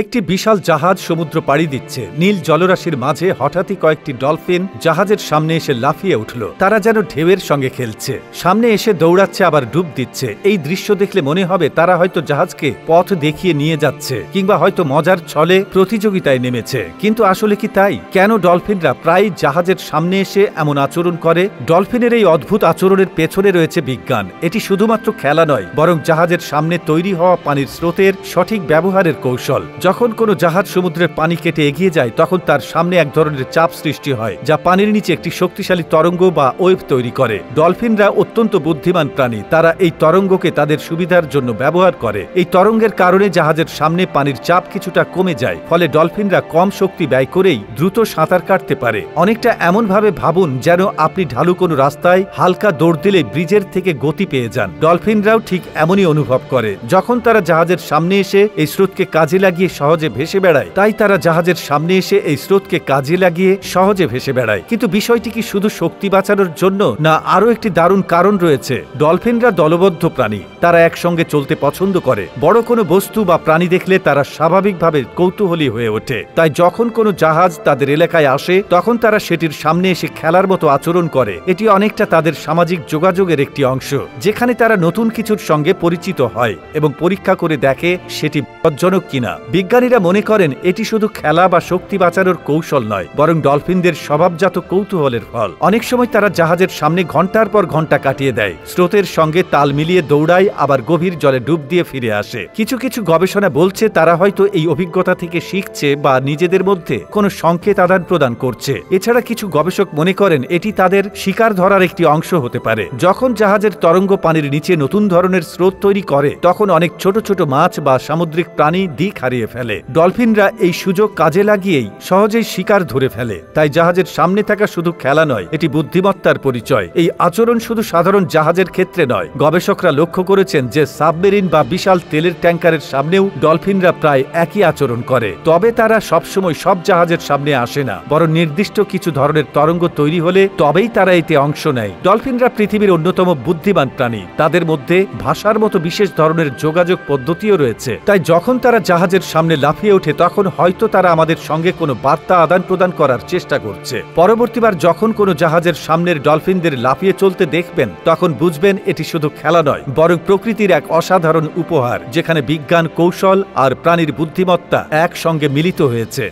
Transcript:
একটি বিশাল জাহাজ সমুদ্র পাড়ি দিচ্ছে। নীল জলরাশির মাঝে হঠাৎই কয়েকটি ডলফিন জাহাজের সামনে এসে লাফিয়ে উঠল। তারা যেন ঢেউয়ের সঙ্গে খেলছে, সামনে এসে দৌড়াচ্ছে আবার ডুব দিচ্ছে। এই দৃশ্য দেখলে মনে হবে তারা হয়তো জাহাজকে পথ দেখিয়ে নিয়ে যাচ্ছে, কিংবা হয়তো মজার ছলে প্রতিযোগিতায় নেমেছে। কিন্তু আসলে কি তাই? কেন ডলফিনরা প্রায় জাহাজের সামনে এসে এমন আচরণ করে? ডলফিনের এই অদ্ভুত আচরণের পেছনে রয়েছে বিজ্ঞান। এটি শুধুমাত্র খেলা নয়, বরং জাহাজের সামনে তৈরি হওয়া পানির স্রোতের সঠিক ব্যবহারের কৌশল। যখন কোনো জাহাজ সমুদ্রের পানি কেটে এগিয়ে যায়, তখন তার সামনে এক ধরনের চাপ সৃষ্টি হয়, যা পানির নিচে একটি শক্তিশালী তরঙ্গ বা ওয়েভ তৈরি করে। ডলফিনরা অত্যন্ত বুদ্ধিমান প্রাণী। তারা এই তরঙ্গকে তাদের সুবিধার জন্য ব্যবহার করে। এই তরঙ্গের কারণে জাহাজের সামনে পানির চাপ কিছুটা কমে যায়, ফলে ডলফিনরা কম শক্তি ব্যয় করেই দ্রুত সাঁতার কাটতে পারে। অনেকটা এমনভাবে ভাবুন যেন আপনি ঢালু কোনো রাস্তায় হালকা দৌড় দিলে ব্রিজের থেকে গতি পেয়ে যান। ডলফিনরাও ঠিক এমনই অনুভব করে। যখন তারা জাহাজের সামনে এসে এই স্রোতকে কাজে লাগিয়ে সহজে ভেসে বেড়ায়, তাই তারা জাহাজের সামনে এসে এই স্রোতকে কাজে লাগিয়ে সহজে ভেসে বেড়ায়। কিন্তু বিষয়টি কি শুধু শক্তি বাঁচানোর জন্য, না আরো একটি দারুণ কারণ রয়েছে? ডলফিনরা দলবদ্ধ প্রাণী। তারা একসঙ্গে চলতে পছন্দ করে। বড় কোনো বস্তু বা প্রাণী দেখলে তারা স্বাভাবিকভাবে কৌতূহলী হয়ে ওঠে। তাই যখন কোনো জাহাজ তাদের এলাকায় আসে, তখন তারা সেটির সামনে এসে খেলার মতো আচরণ করে। এটি অনেকটা তাদের সামাজিক যোগাযোগের একটি অংশ, যেখানে তারা নতুন কিছুর সঙ্গে পরিচিত হয় এবং পরীক্ষা করে দেখে সেটি বিপজ্জনক কিনা। বিজ্ঞানীরা মনে করেন এটি শুধু খেলা বা শক্তি বাঁচানোর কৌশল নয়, বরং ডলফিনদের স্বভাবজাত কৌতূহলের ফল। অনেক সময় তারা জাহাজের সামনে ঘন্টার পর ঘন্টা কাটিয়ে দেয়, স্রোতের সঙ্গে তাল মিলিয়ে দৌড়ায়, আবার গভীর জলে ডুব দিয়ে ফিরে আসে। কিছু কিছু গবেষণা বলছে তারা হয়তো এই অভিজ্ঞতা থেকে শিখছে বা নিজেদের মধ্যে কোনো সংকেত আদান প্রদান করছে। এছাড়া কিছু গবেষক মনে করেন এটি তাদের শিকার ধরার একটি অংশ হতে পারে। যখন জাহাজের তরঙ্গ পানির নিচে নতুন ধরনের স্রোত তৈরি করে, তখন অনেক ছোট ছোট মাছ বা সামুদ্রিক প্রাণী দিক হারিয়ে ফেলে। ডলফিনরা এই সুযোগ কাজে লাগিয়েই সহজেই শিকার ধরে ফেলে। তাই জাহাজের সামনে থাকা শুধু খেলা নয়, এটি বুদ্ধিমত্তার পরিচয়। এই আচরণ শুধু সাধারণ জাহাজের ক্ষেত্রে নয়। গবেষকরা লক্ষ্য করেছেন যে সাবমেরিন বা বিশাল তেলের ট্যাঙ্কারের সামনেও ডলফিনরা প্রায় একই আচরণ করে। তবে তারা সবসময় সব জাহাজের সামনে আসে না, বরং নির্দিষ্ট কিছু ধরনের তরঙ্গ তৈরি হলে তবেই তারা এতে অংশ নেয়। ডলফিনরা পৃথিবীর অন্যতম বুদ্ধিমান প্রাণী। তাদের মধ্যে ভাষার মতো বিশেষ ধরনের যোগাযোগ পদ্ধতিও রয়েছে। তাই যখন তারা জাহাজের সামনে লাফিয়ে ওঠে, তখন হয়তো তারা আমাদের সঙ্গে কোনো বার্তা আদান প্রদান করার চেষ্টা করছে। পরবর্তীবার যখন কোনো জাহাজের সামনের ডলফিনদের লাফিয়ে চলতে দেখবেন, তখন বুঝবেন এটি শুধু খেলা নয়, বরং প্রকৃতির এক অসাধারণ উপহার, যেখানে বিজ্ঞান, কৌশল আর প্রাণীর বুদ্ধিমত্তা একসঙ্গে মিলিত হয়েছে।